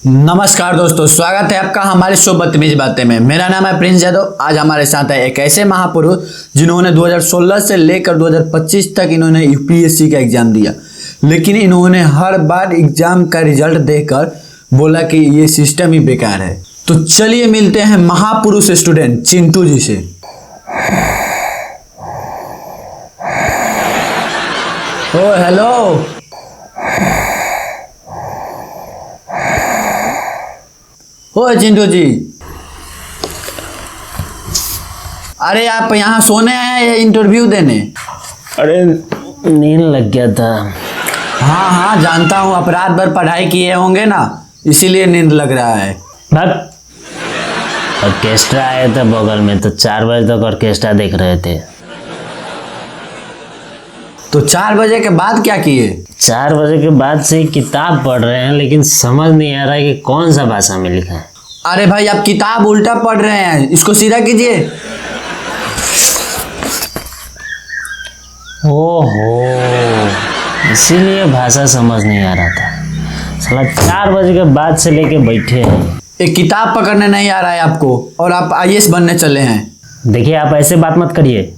नमस्कार दोस्तों, स्वागत है आपका हमारे शो बदतमीज बातें में। मेरा नाम है प्रिंस यादव। आज हमारे साथ है एक ऐसे महापुरुष जिन्होंने 2016 से लेकर 2025 तक इन्होंने यूपीएससी का एग्जाम दिया, लेकिन इन्होंने हर बार एग्जाम का रिजल्ट देखकर बोला कि ये सिस्टम ही बेकार है। तो चलिए मिलते हैं महापुरुष स्टूडेंट चिंटू जी से। ओ हेलो, ओ चिंटू जी, अरे आप यहाँ सोने आए हैं या इंटरव्यू देने? अरे नींद लग गया था। हाँ हाँ जानता हूँ, आप रात भर पढ़ाई किए होंगे ना, इसीलिए नींद लग रहा है। ऑर्केस्ट्रा आया था बगल में, तो 4 बजे तक ऑर्केस्ट्रा देख रहे थे। तो 4 बजे के बाद क्या किए? 4 बजे के बाद से किताब पढ़ रहे हैं, लेकिन समझ नहीं आ रहा है कि कौन सा भाषा में लिखा है। अरे भाई, आप किताब उल्टा पढ़ रहे हैं, इसको सीधा कीजिए। ओहो, इसीलिए भाषा समझ नहीं आ रहा था। साला 4 बजे के बाद से लेके बैठे हैं। एक किताब पकड़ने नहीं आ रहा है आपको, और आप आईएएस बनने चले हैं। देखिए, आप ऐसे बात मत करिए,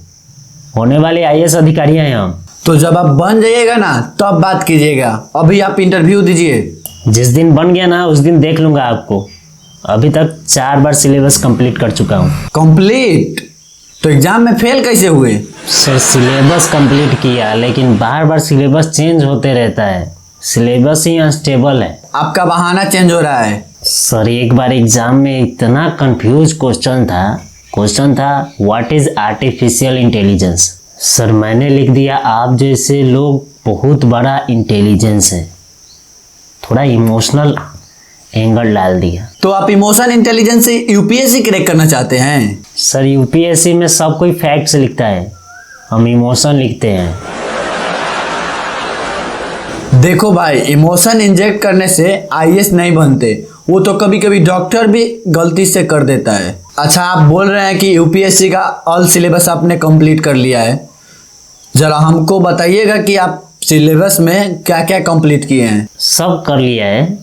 होने वाले आईएएस अधिकारी हैं हम। तो जब आप बन जाइएगा ना तब बात कीजिएगा, अभी आप इंटरव्यू दीजिए। जिस दिन बन गया ना उस दिन देख लूंगा आपको। अभी तक 4 बार सिलेबस कंप्लीट कर चुका हूँ। कंप्लीट? तो एग्जाम में फेल कैसे हुए? सर, सिलेबस कंप्लीट किया, लेकिन बार बार सिलेबस चेंज होते रहता है। सिलेबस ही अनस्टेबल है। आपका बहाना चेंज हो रहा है। सर, एक बार एग्जाम में इतना कंफ्यूज क्वेश्चन था what is artificial intelligence. Sir, मैंने लिख दिया आप जैसे लोग बहुत बड़ा इंटेलिजेंस है। थोड़ा इमोशनल एंगल डाल दिया। तो आप इमोशन इंटेलिजेंस से यूपीएससी क्रैक करना चाहते हैं? सर, यूपीएससी में सब कोई फैक्ट्स लिखता है, हम इमोशन लिखते हैं। देखो भाई, इमोशन इंजेक्ट करने से आईएएस नहीं बनते, वो तो कभी कभी डॉक्टर भी गलती से कर देता है। अच्छा, आप बोल रहे हैं कि यूपीएससी का ऑल सिलेबस आपने कंप्लीट कर लिया है। जरा हमको बताइएगा कि आप सिलेबस में क्या क्या कंप्लीट किए हैं। सब कर लिया है,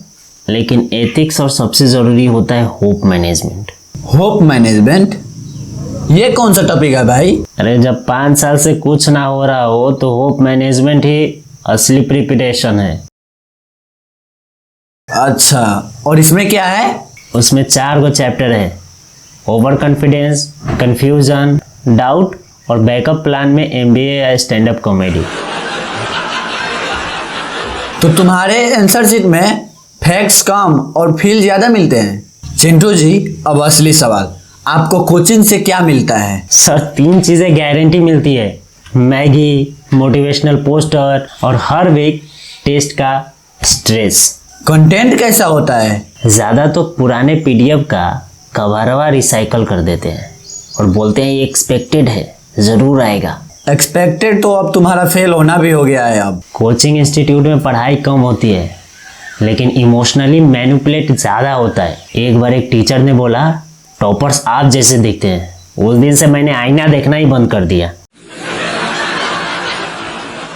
लेकिन एथिक्स और सबसे ज़रूरी होता है होप मैनेजमेंट। Hope management? ये कौन सा टॉपिक है भाई? अरे, जब 5 साल से कुछ ना हो रहा हो तो होप मैनेजमेंट ही असली प्रिपरेशन है। अच्छा, और इसमें क्या है? उसमें 4 गो चैप्टर है। ओवर कॉन्फिडेंस, कन्फ्यूजन, डाउट और बैकअप प्लान में एमबीए या स्टैंड अप कॉमेडी। तो तुम्हारे आंसर शीट में फैक्ट्स कम और फील ज़्यादा मिलते हैं। चिंटू जी, अब असली सवाल, आपको कोचिंग से क्या मिलता है? सर, 3 चीज़ें गारंटी मिलती है, मैगी, मोटिवेशनल पोस्टर और हर वीक टेस्ट का स्ट्रेस। कंटेंट कैसा होता है? ज़्यादा तो पुराने पीडीएफ का कवरवा रिसाइकल कर देते हैं और बोलते हैं ये एक्सपेक्टेड है, ज़रूर आएगा। एक्सपेक्टेड तो अब तुम्हारा फेल होना भी हो गया है। अब कोचिंग इंस्टीट्यूट में पढ़ाई कम होती है, लेकिन इमोशनली मैनिपुलेट ज़्यादा होता है। एक बार एक टीचर ने बोला टॉपर्स आप जैसे दिखते हैं। उस दिन से मैंने आईना देखना ही बंद कर दिया।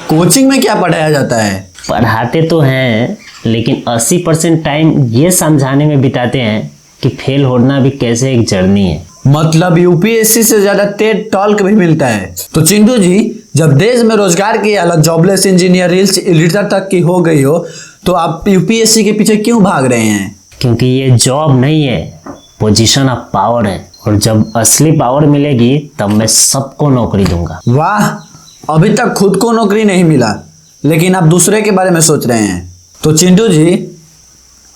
कोचिंग में क्या पढ़ाया जाता है? पढ़ाते तो हैं, लेकिन 80% टाइम ये समझाने में बिताते हैं कि फेल होना भी कैसे एक जर्नी है। मतलब यूपीएससी से ज्यादा टेड टॉक भी मिलता है। तो चिंटू जी, जब देश में रोजगार की हालत जॉबलेस इंजीनियर रीडर तक की हो गई हो, तो आप यूपीएससी के पीछे क्यों भाग रहे हैं? क्योंकि ये जॉब नहीं है, पोजीशन ऑफ पावर है, और जब असली पावर मिलेगी तब मैं सबको नौकरी दूंगा। वाह, अभी तक खुद को नौकरी नहीं मिला, लेकिन आप दूसरे के बारे में सोच रहे हैं। तो चिंटू जी,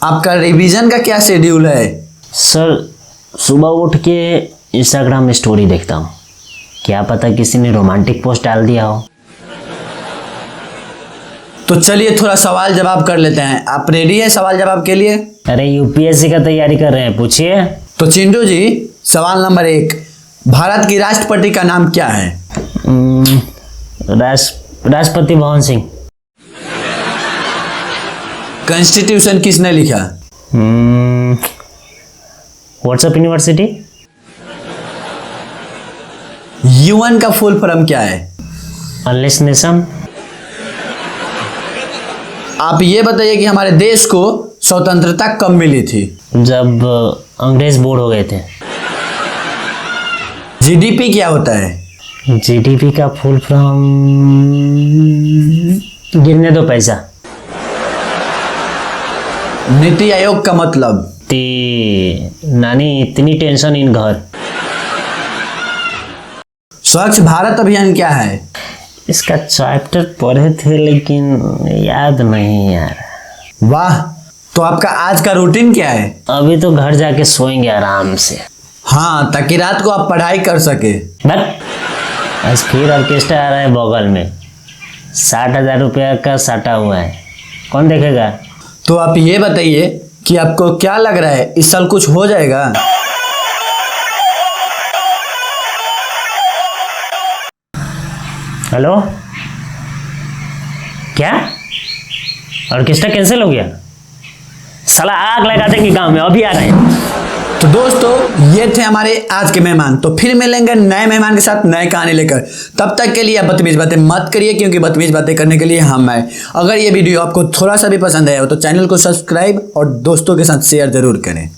आपका रिवीजन का क्या शेड्यूल है? सर, सुबह उठ के इंस्टाग्राम में स्टोरी देखता हूँ, क्या पता किसी ने रोमांटिक पोस्ट डाल दिया हो। तो चलिए थोड़ा सवाल जवाब कर लेते हैं। आप रेडी है सवाल जवाब के लिए? अरे, यूपीएससी का तैयारी कर रहे हैं, पूछिए। तो चिंटू जी, सवाल नंबर 1, भारत की राष्ट्रपति का नाम क्या है? राष्ट्रपति भवन सिंह। कॉन्स्टिट्यूशन किसने लिखा? WhatsApp university. यूएन का फुल फॉर्म क्या है? Unless nation. आप ये बताइए कि हमारे देश को स्वतंत्रता कब मिली थी? जब अंग्रेज बोर हो गए थे। जीडीपी क्या होता है? जीडीपी का फुल फॉर्म गिनने दो पैसा। नीति आयोग का मतलब? नानी इतनी टेंशन इन घर। स्वच्छ भारत अभियान क्या है? इसका चैप्टर पढ़े थे लेकिन याद नहीं यार। वाह, तो आपका आज का रूटीन क्या है? अभी तो घर जाके सोएंगे आराम से। हाँ, ताकि रात को आप पढ़ाई कर सके। बट आज फिर ऑर्केस्ट्रा आ रहा है बगल में, 60,000 रुपया का सटा हुआ है, कौन देखेगा? तो आप ये बताइए कि आपको क्या लग रहा है, इस साल कुछ हो जाएगा? हेलो, क्या ऑर्केस्ट्रा कैंसिल हो गया? साला आग लगा देंगे गांव में, अभी आ रहे हैं। तो दोस्तों, ये थे हमारे आज के मेहमान। तो फिर मिलेंगे नए मेहमान के साथ नए कहानी लेकर। तब तक के लिए आप बदतमीज बातें मत करिए, क्योंकि बदतमीज बातें करने के लिए हम हैं। अगर ये वीडियो आपको थोड़ा सा भी पसंद आया हो तो चैनल को सब्सक्राइब और दोस्तों के साथ शेयर जरूर करें।